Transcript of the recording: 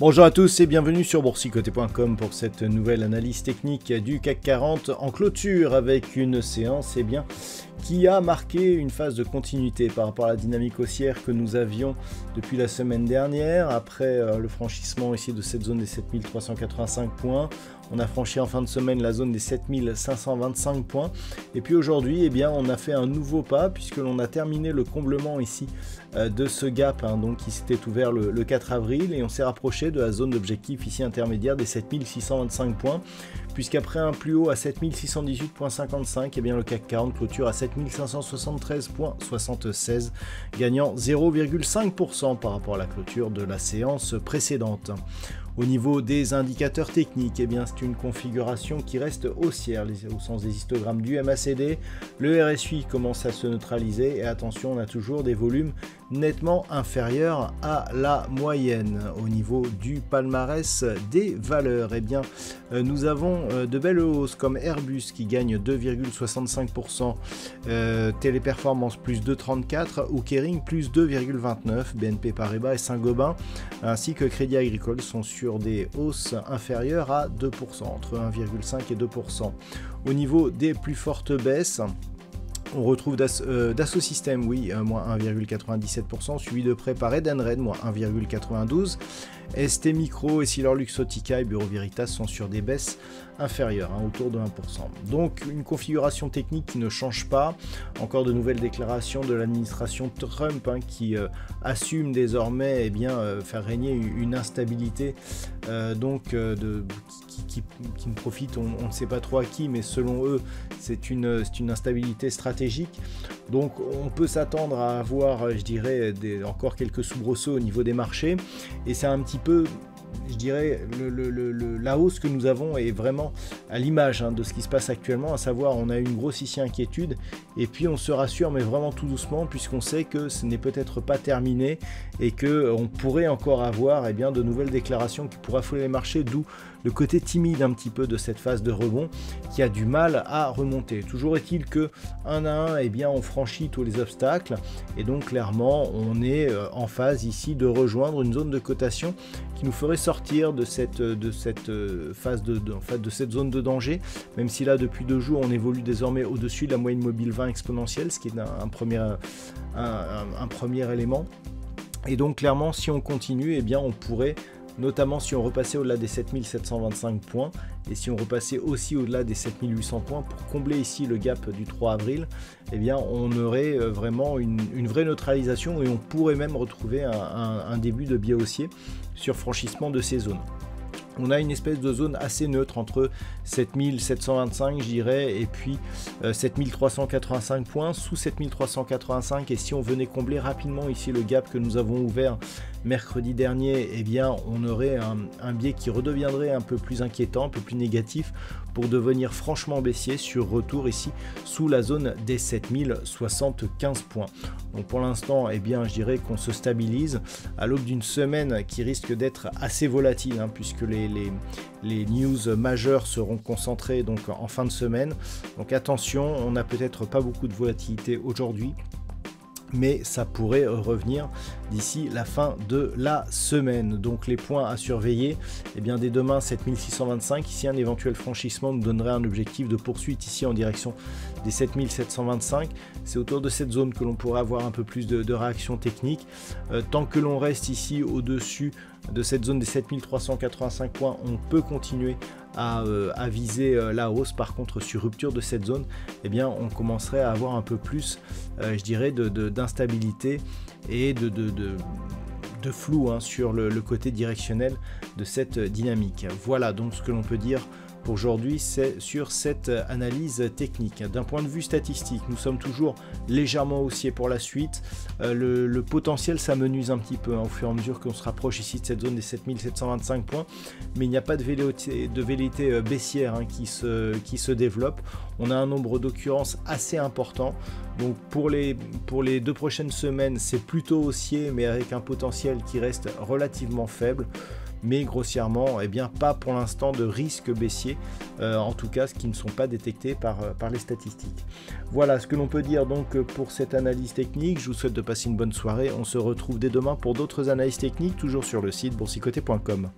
Bonjour à tous et bienvenue sur boursicoté.com pour cette nouvelle analyse technique du CAC 40 en clôture avec une séance qui a marqué une phase de continuité par rapport à la dynamique haussière que nous avions depuis la semaine dernière. Après le franchissement ici de cette zone des 7385 points, on a franchi en fin de semaine la zone des 7525 points. Et puis aujourd'hui, on a fait un nouveau pas puisque l'on a terminé le comblement ici de ce gap donc qui s'était ouvert le 4 avril et on s'est rapproché de la zone d'objectif ici intermédiaire des 7625 points. Puisqu'après un plus haut à 7618.55, le CAC 40 clôture à 7573.76, gagnant 0,5% par rapport à la clôture de la séance précédente. Au niveau des indicateurs techniques, c'est une configuration qui reste haussière au sens des histogrammes du MACD. Le RSI commence à se neutraliser et attention, on a toujours des volumes nettement inférieurs à la moyenne. Au niveau du palmarès des valeurs, nous avons de belles hausses comme Airbus qui gagne 2,65%, Téléperformance plus 2,34% ou Kering plus 2,29%, BNP Paribas et Saint-Gobain ainsi que Crédit Agricole sont sur des hausses inférieures à 2%, entre 1,5 et 2%. Au niveau des plus fortes baisses, on retrouve Dassault Systèmes, moins 1,97%, suivi de près par Edenred, moins 1,92%. ST Micro, Essilor-Luxottica et Bureau Veritas sont sur des baisses inférieures, autour de 1%. Donc une configuration technique qui ne change pas. Encore de nouvelles déclarations de l'administration Trump qui assume désormais faire régner une instabilité qui ne profite, on ne sait pas trop à qui, mais selon eux c'est une instabilité stratégique. Donc on peut s'attendre à avoir, encore quelques soubresauts au niveau des marchés, et c'est un petit peu, la hausse que nous avons est vraiment à l'image de ce qui se passe actuellement, à savoir on a une grosse ici inquiétude et puis on se rassure mais vraiment tout doucement puisqu'on sait que ce n'est peut-être pas terminé et que on pourrait encore avoir de nouvelles déclarations qui pourraient affoler les marchés, d'où le côté timide un petit peu de cette phase de rebond qui a du mal à remonter. Toujours est-il que un à un on franchit tous les obstacles et donc clairement on est en phase ici de rejoindre une zone de cotation qui nous ferait sortir de cette phase de cette zone de danger, même si là depuis 2 jours on évolue désormais au-dessus de la moyenne mobile 20 exponentielle, ce qui est un premier élément. Et donc clairement si on continue, on pourrait, notamment si on repassait au-delà des 7725 points et si on repassait aussi au-delà des 7800 points pour combler ici le gap du 3 avril, on aurait vraiment une vraie neutralisation et on pourrait même retrouver un début de biais haussier sur franchissement de ces zones. On a une espèce de zone assez neutre entre 7725 et puis 7385 points, sous 7385, et si on venait combler rapidement ici le gap que nous avons ouvert mercredi dernier, on aurait un biais qui redeviendrait un peu plus inquiétant, un peu plus négatif pour devenir franchement baissier sur retour ici sous la zone des 7075 points. Donc pour l'instant, qu'on se stabilise à l'aube d'une semaine qui risque d'être assez volatile puisque les news majeures seront concentrées donc en fin de semaine. Donc attention, on n'a peut-être pas beaucoup de volatilité aujourd'hui, mais ça pourrait revenir d'ici la fin de la semaine. Donc les points à surveiller, dès demain 7625, ici un éventuel franchissement nous donnerait un objectif de poursuite ici en direction des 7725. C'est autour de cette zone que l'on pourrait avoir un peu plus de réaction technique. Tant que l'on reste ici au-dessus de cette zone des 7385 points, on peut continuer à viser la hausse. Par contre, sur rupture de cette zone, on commencerait à avoir un peu plus, d'instabilité et de flou sur le côté directionnel de cette dynamique. Voilà donc ce que l'on peut dire pour aujourd'hui, c'est sur cette analyse technique. D'un point de vue statistique, nous sommes toujours légèrement haussiers pour la suite. Le potentiel s'amenuise un petit peu au fur et à mesure qu'on se rapproche ici de cette zone des 7725 points, mais il n'y a pas de velléité baissière qui se développe. On a un nombre d'occurrences assez important. Donc pour les 2 prochaines semaines, c'est plutôt haussier, mais avec un potentiel qui reste relativement faible. Mais grossièrement, eh bien, pas pour l'instant de risque baissier, en tout cas, ce qui ne sont pas détectés par les statistiques. Voilà ce que l'on peut dire donc pour cette analyse technique. Je vous souhaite de passer une bonne soirée. On se retrouve dès demain pour d'autres analyses techniques, toujours sur le site boursicoté.com.